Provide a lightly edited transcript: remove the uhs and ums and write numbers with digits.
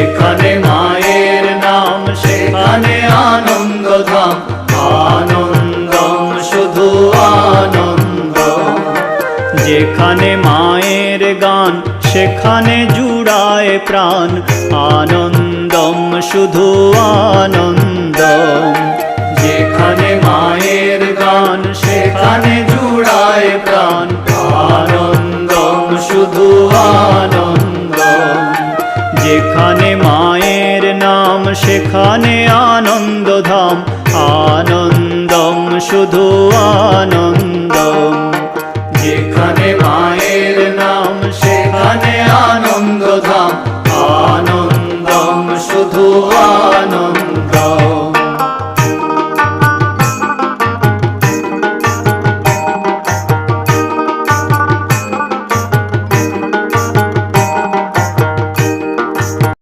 যেখানে মায়ের নাম সেখানে আনন্দধাম, আনন্দম শুধু আনন্দ। যেখানে মায়ের গান সেখানে জুড়ায় প্রাণ, আনন্দম শুধু আনন্দম। যেখানে মায়ের গান সেখানে জুড়ায় প্রাণ, আনন্দম শুধু আনন্দম। যেখানে মায়ের নাম সেখানে আনন্দধাম, আনন্দম শুধু আনন্দম। যেখানে মায়ের নাম সেখানে আনন্দধাম, আনন্দম শুধু